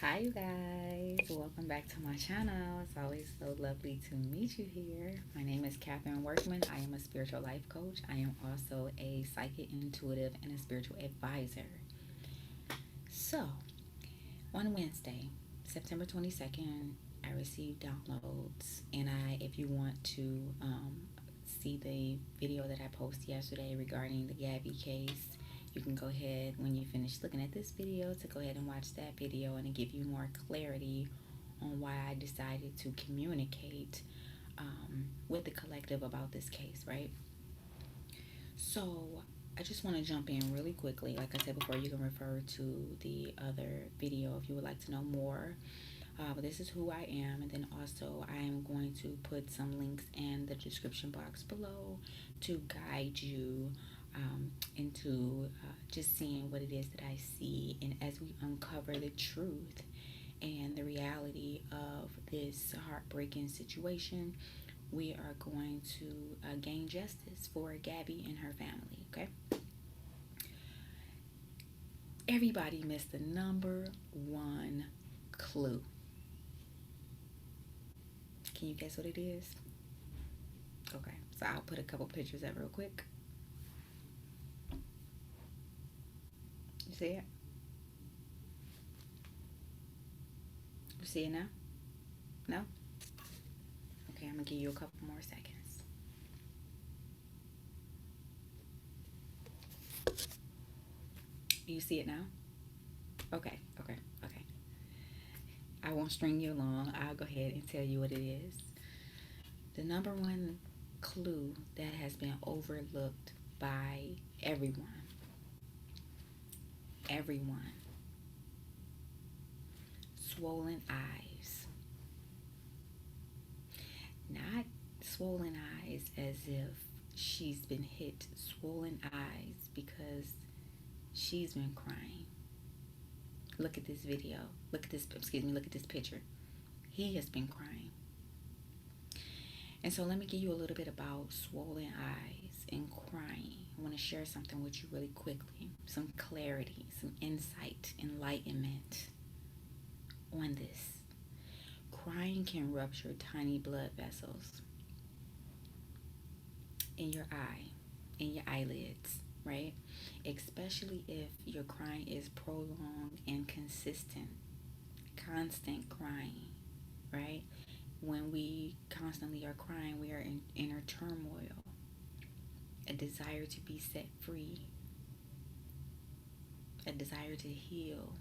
Hi, you guys. Welcome back to my channel. It's always so lovely to meet you here. My name is Catherine Workman. I am a spiritual life coach. I am also a psychic intuitive and a spiritual advisor. So, on Wednesday, September 22nd, I received downloads. And if you want to see the video that I posted yesterday regarding the Gabby case, you can go ahead when you finish looking at this video to go ahead and watch that video, and to give you more clarity on why I decided to communicate with the collective about this case, right? So I just want to jump in really quickly. Like I said before, you can refer to the other video if you would like to know more. But this is who I am, and then also I am going to put some links in the description box below to guide you into just seeing what it is that I see, and as we uncover the truth and the reality of this heartbreaking situation, we are going to gain justice for Gabby and her family. Okay, everybody missed the number one clue. Can you guess what it is? Okay, so I'll put a couple pictures up real quick. You see it? You see it now? No? Okay, I'm gonna give you a couple more seconds. You see it now? Okay. I won't string you along. I'll go ahead and tell you what it is. The number one clue that has been overlooked by everyone. Everyone. Swollen eyes. Not swollen eyes as if she's been hit. Swollen eyes because she's been crying. Look at this video. Look at this picture. He has been crying. And so let me give you a little bit about swollen eyes and crying. I want to share something with you really quickly. Some clarity, some insight, enlightenment on this. Crying can rupture tiny blood vessels in your eye, in your eyelids, right? Especially if your crying is prolonged and consistent. Constant crying, right? When we constantly are crying, we are in inner turmoil, a desire to be set free, a desire to heal.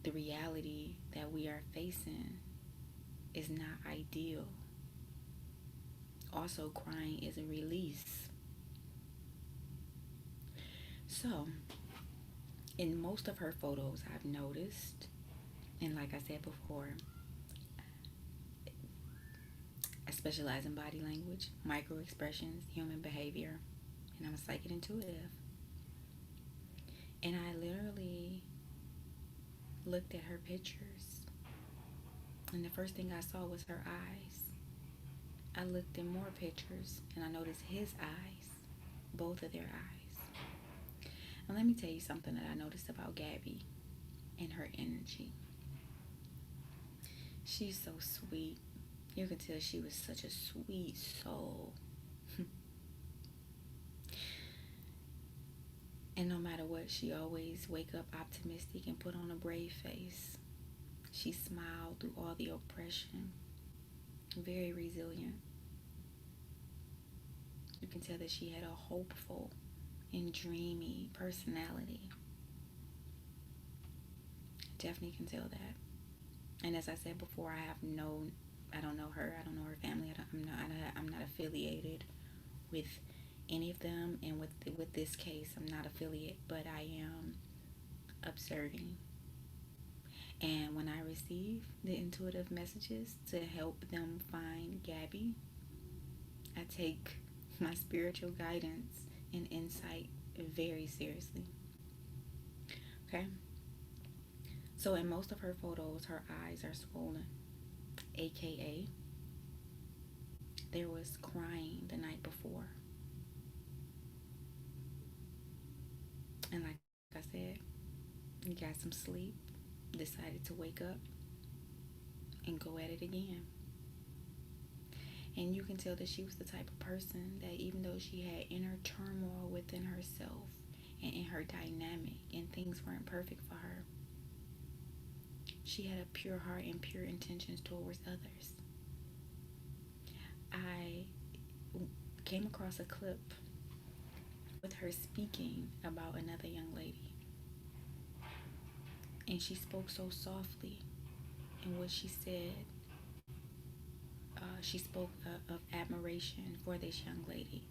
The reality that we are facing is not ideal. Also, crying is a release. So, in most of her photos, I've noticed, and like I said before, I specialize in body language, micro expressions, human behavior, and I'm a psychic intuitive. And I literally looked at her pictures, and the first thing I saw was her eyes. I looked in more pictures, and I noticed his eyes, both of their eyes. And let me tell you something that I noticed about Gabby and her energy. She's so sweet. You can tell she was such a sweet soul. And no matter what, she always wake up optimistic and put on a brave face. She smiled through all the oppression. Very resilient. You can tell that she had a hopeful and dreamy personality. Definitely can tell that. And as I said before, I don't know her. I don't know her family. I'm not affiliated with any of them, and with this case, I'm not affiliate, but I am observing. And when I receive the intuitive messages to help them find Gabby, I take my spiritual guidance and insight very seriously. Okay? So in most of her photos, her eyes are swollen, aka there was crying the night before. And like I said, You got some sleep, decided to wake up and go at it again. And you can tell that she was the type of person that even though she had inner turmoil within herself and in her dynamic and things weren't perfect for her, she had a pure heart and pure intentions towards others. I came across a clip with her speaking about another young lady, and she spoke so softly. And what she said, she spoke of admiration for this young lady.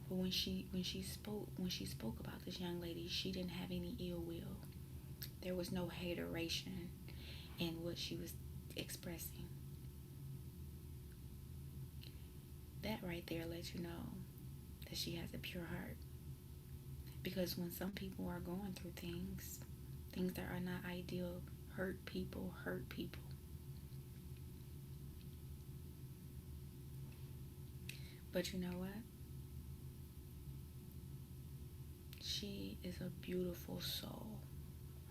But when she spoke about this young lady, she didn't have any ill will. There was no hateration in what she was expressing. That right there lets you know that she has a pure heart. Because when some people are going through things that are not ideal, hurt people. But you know what? She is a beautiful soul.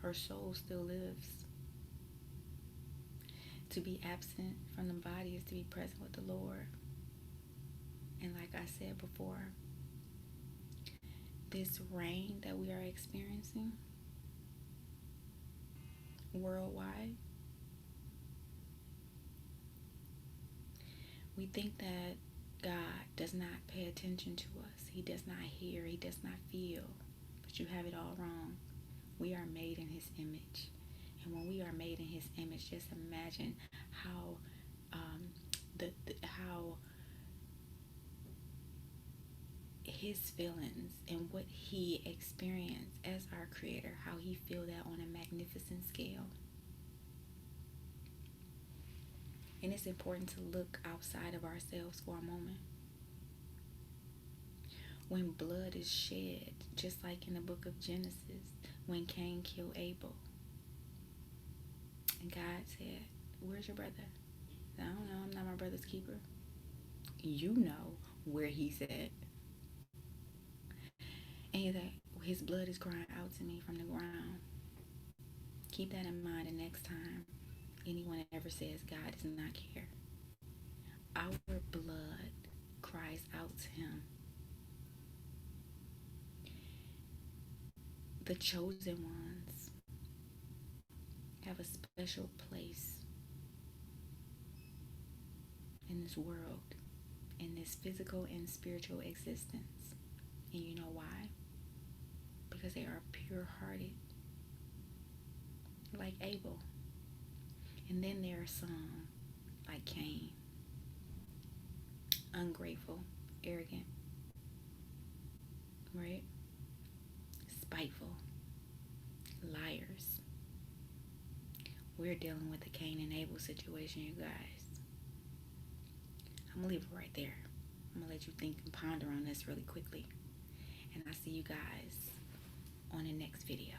Her soul still lives. To be absent from the body is to be present with the Lord. And like I said before, this rain that we are experiencing worldwide, we think that God does not pay attention to us. He does not hear. He does not feel. But you have it all wrong. We are made in His image. And when we are made in His image, just imagine how how His feelings and what He experienced as our Creator, how He feel that on a magnificent scale. And it's important to look outside of ourselves for a moment. When blood is shed, just like in the book of Genesis, when Cain killed Abel, and God said, "Where's your brother?" I don't know, I'm not my brother's keeper. You know where he's at. And he's like, his blood is crying out to me from the ground. Keep that in mind the next time anyone ever says God does not care. Our blood cries out to Him. The chosen ones have a special place in this world, in this physical and spiritual existence. And you know why? Because they are pure-hearted, like Abel. And then there are some, like Cain, ungrateful, arrogant, right? Spiteful, liars. We're dealing with the Cain and Abel situation, you guys. I'm gonna leave it right there. I'm gonna let you think and ponder on this really quickly. And I'll see you guys on the next video.